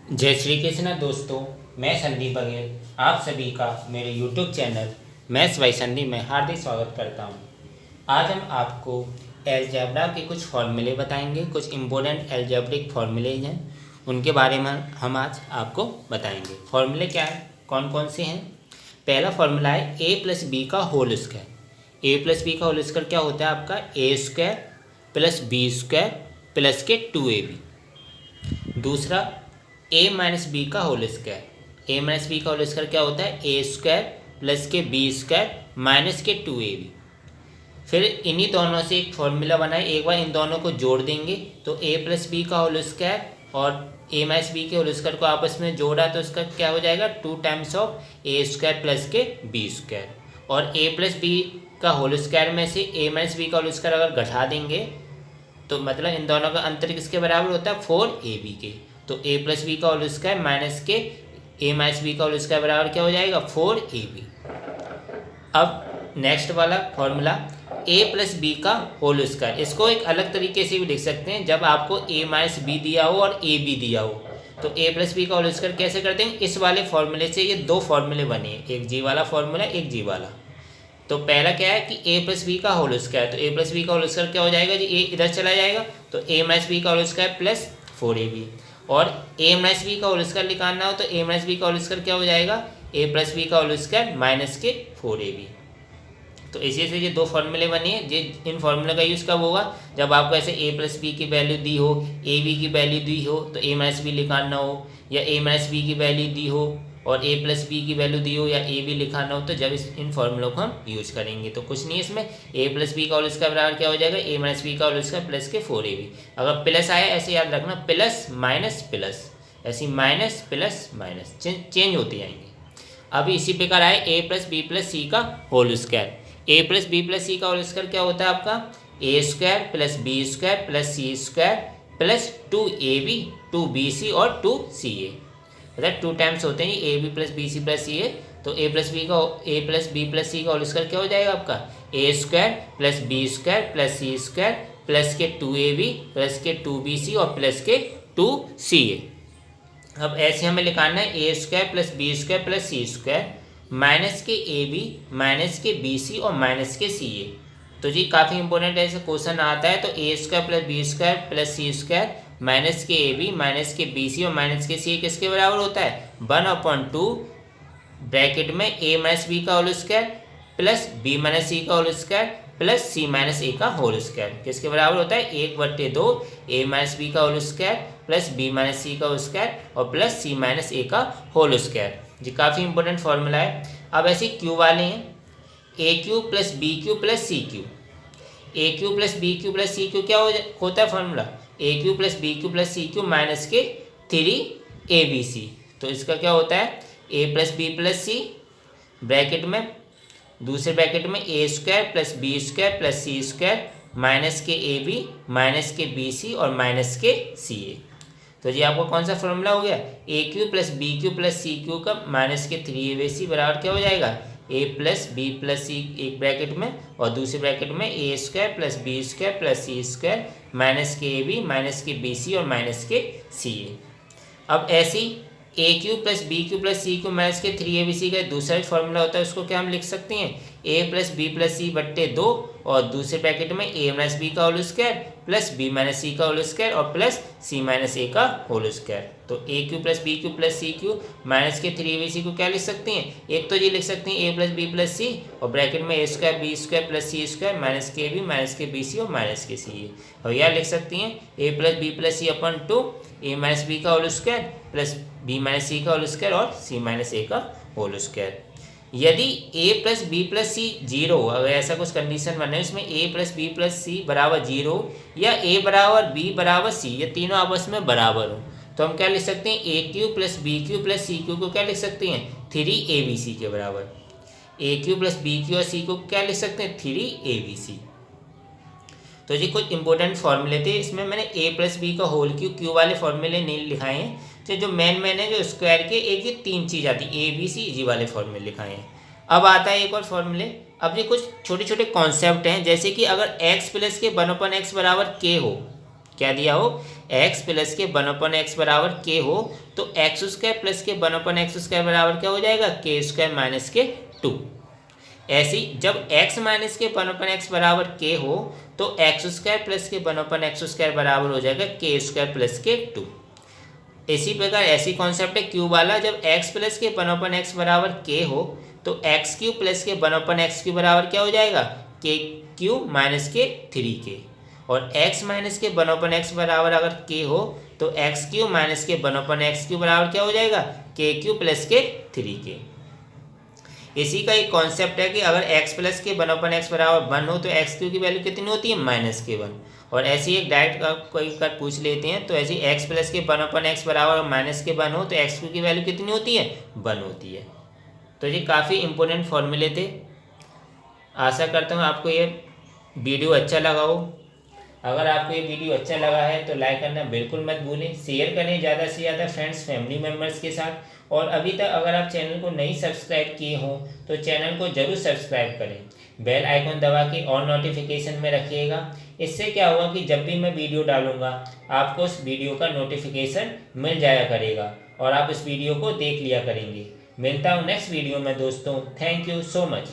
जय श्री कृष्ण दोस्तों। मैं संदीप बघेल आप सभी का मेरे YouTube channel maths by Sandeep में हार्दिक स्वागत करता हूं। आज हम आपको अलजेब्रा के कुछ फॉर्मूले बताएंगे। कुछ इम्पोर्टेंट अलजेब्रिक फॉर्मूले हैं, उनके बारे में हम आज आपको बताएंगे। फॉर्मूले क्या है, कौन कौन से हैं। पहला फॉर्मूला है ए प्लस बी का whole square. A plus B का होल स्क्वायर क्या होता है आपका, A square plus B square plus के 2ab। दूसरा ए माइनस बी का whole square. A minus B का होल स्क्वायर क्या होता है, ए स्क्वायर प्लस के बी स्क्वायर माइनस के 2ab। फिर इन्हीं दोनों से एक फॉर्मूला बनाए, एक बार इन दोनों को जोड़ देंगे तो ए प्लस बी का होल स्क्वायर और ए माइनस बी के होल स्क्वायर को आपस में जोड़ा तो इसका क्या हो जाएगा, 2 times of A square plus के बी स्क्वायर। और ए प्लस बी का होल स्क्वायर में से ए माइनस बी का होल स्क्वायर अगर घटा देंगे तो मतलब इन दोनों का अंतर किसके बराबर होता है, 4ab के। तो ए प्लस बी का होल स्क्वायर माइनस के ए माइनस बी का होल स्क्वायर बराबर क्या हो जाएगा, 4ab। अब नेक्स्ट वाला फॉर्मूला ए प्लस बी का होल स्क्वायर, इसको एक अलग तरीके से भी लिख सकते हैं। जब आपको ए माइनस बी दिया हो और ए बी दिया हो तो ए प्लस बी का होल स्क्वायर कैसे करते हैं, इस वाले फॉर्मूले से ये दो फॉर्मूले बने हैं, एक जी वाला फॉर्मूला एक जी वाला। तो पहला क्या है कि ए प्लस बी का होल स्क्वायर, तो ए प्लस बी का होल स्क्वायर क्या हो जाएगा जी, ए इधर चला जाएगा तो ए माइनस बी का होल स्क्वायर प्लस 4ab। और ए माइनस बी का होल स्क्वायर निकालना हो तो ए माइनस बी का होल स्क्वायर क्या हो जाएगा, ए प्लस बी का होल स्क्वायर माइनस के 4ab। तो इसी से ये दो फॉर्मूले बने हैं। ये इन फॉर्मूले का यूज़ कब होगा, जब आपको ऐसे ए प्लस बी की वैल्यू दी हो, ए बी की वैल्यू दी हो तो ए माइनस बी निकालना हो, या ए माइनस बी की वैल्यू दी हो और ए प्लस बी की वैल्यू दी हो या ए बी लिखाना हो, तो जब इन फॉर्मूलों को हम यूज करेंगे। तो कुछ नहीं है इसमें, ए प्लस बी का होल स्क्वायर बराबर क्या हो जाएगा, ए माइनस बी का होल स्क्वायर प्लस के 4ab। अगर प्लस आए ऐसे याद रखना, प्लस माइनस प्लस, ऐसी माइनस प्लस माइनस चेंज होते जाएंगे। अभी इसी प्रकार आए ए प्लस सी का whole square. A plus C का होल स्क्वायर क्या होता है आपका, A square plus B square plus C square plus 2ab 2bc और 2ca, मतलब 2 टाइम्स होते हैं ये A B plus B C plus C A. तो A plus B plus C का होल स्क्वायर क्या हो जाएगा आपका, A square plus B square plus C square plus के 2ab प्लस के 2bc और प्लस के 2ca। अब ऐसे हमें निकालना है A square plus B square plus C square minus के ए बी माइनस के बी सी और माइनस के सी ए। तो जी काफ़ी इंपॉर्टेंट ऐसे क्वेश्चन आता है। तो A square plus B square plus C square minus के ए बी माइनस के बी सी और माइनस के सी ए किसके बराबर होता है, 1/2 ब्रैकेट में ए माइनस बी का whole square plus B minus C का whole square plus C minus A का होल स्क्वायर किसके बराबर होता है, 1/2 ए माइनस बी का whole square plus B minus C का होल स्क्वायर और प्लस सी माइनस ए का होल स्क्वायर। जी काफ़ी इंपॉर्टेंट फॉर्मूला है। अब ऐसे क्यू वाले हैं, A cube plus B cube plus C cube. A cube plus B cube plus C cube क्या होता है formula, A cube plus B cube plus C cube minus के 3abc। तो इसका क्या होता है, A plus B plus C bracket में दूसरे ब्रैकेट में A square plus B square plus C square minus के ए बी माइनस के बी सी और माइनस के सी ए। तो जी आपको कौन सा फॉर्मूला हो गया, A cube plus B cube plus C cube का माइनस के 3abc बराबर क्या हो जाएगा, A plus B plus C एक ब्रैकेट में और दूसरे ब्रैकेट में A square plus B square plus C square minus के ए बी माइनस के बी सी और माइनस के सी ए। अब ऐसी A cube plus B cube plus C cube minus के 3abc का दूसरा फॉर्मूला होता है, उसको क्या हम लिख सकते हैं, A plus B plus C बट्टे 2 और दूसरे ब्रैकेट में ए माइनस बी का whole square plus B minus C का होल स्क्वायर और प्लस सी माइनस ए का होल स्क्वायर। तो A cube plus B cube plus C cube minus के 3abc को क्या लिख सकते हैं, एक तो ये लिख सकते हैं ए प्लस बी प्लस सी और ब्रैकेट में A square B square plus C square minus के बी माइनस के बी सी और माइनस के सी ए। और यह लिख सकती हैं A plus B plus C अपन 2 ए माइनस बी का whole square plus B minus C का होल स्क्वायर और सी माइनस ए का होल स्क्वायर। यदि ए प्लस बी प्लस सी 0 हो, अगर ऐसा कुछ कंडीशन बने उसमें ए प्लस बी प्लस सी बराबर 0 या ए बराबर बी बराबर सी, ये तीनों आपस में बराबर हो, तो हम क्या लिख सकते हैं, A cube plus B cube plus C cube को क्या लिख सकते हैं, 3abc के बराबर। A cube plus B cube और सी को क्या लिख सकते हैं, 3abc। तो जी कुछ इंपॉर्टेंट फॉर्मूले थे, इसमें मैंने ए प्लस बी का होल क्यू वाले फॉर्मूले नहीं लिखाए हैं। तो जो मेन है जो स्क्वायर के एक ये 3 चीज़ आती है, ए बी सी जी वाले फॉर्मूले लिखाए हैं। अब आता है एक और फॉर्मूले। अब ये कुछ छोटे छोटे कॉन्सेप्ट हैं, जैसे कि अगर x प्लस के 1/x बराबर k हो क्या दिया हो, एक्स प्लस के 1/x बराबर के हो तो एक्स स्क्वायर प्लस के 1/x स्क्वायर बराबर क्या हो जाएगा, के स्क्वायर माइनस के 2। ऐसी जब x माइनस के 1/x बराबर के हो तो एक्स स्क्वायर प्लस के 1/x स्क्वायर बराबर हो जाएगा के स्क्वायर प्लस के 2। इसी प्रकार ऐसी कॉन्सेप्ट है क्यूब वाला, जब x प्लस के 1/x बराबर के हो तो एक्स क्यूब प्लस के 1/x क्यूब बराबर क्या हो जाएगा, के क्यूब माइनस के 3k। और x माइनस के 1/x बराबर अगर k हो तो एक्स क्यूब माइनस के 1/x क्यूब बराबर क्या हो जाएगा, के क्यूब प्लस के 3k। इसी का एक कॉन्सेप्ट है कि अगर x प्लस के 1/x बराबर 1 हो तो एक्स क्यूब की वैल्यू कितनी होती है, -1। और ऐसी एक डायरेक्ट कोई कर पूछ लेते हैं, तो ऐसी x प्लस के 1/x बराबर -1 हो तो एक्स क्यूब की वैल्यू कितनी होती है, 1 होती है। तो ये काफ़ी इंपॉर्टेंट फॉर्मूले थे। आशा करता हूँ आपको ये वीडियो अच्छा लगा हो। अगर आपको ये वीडियो अच्छा लगा है तो लाइक करना बिल्कुल मत भूलें, शेयर करें ज़्यादा से ज़्यादा फ्रेंड्स फैमिली मेम्बर्स के साथ। और अभी तक अगर आप चैनल को नहीं सब्सक्राइब किए हों तो चैनल को ज़रूर सब्सक्राइब करें, बेल आइकन दबा के ऑल नोटिफिकेशन में रखिएगा। इससे क्या होगा कि जब भी मैं वीडियो डालूंगा आपको उस वीडियो का नोटिफिकेशन मिल जाया करेगा और आप इस वीडियो को देख लिया करेंगे। मिलता हूँ नेक्स्ट वीडियो में दोस्तों। Thank you so much.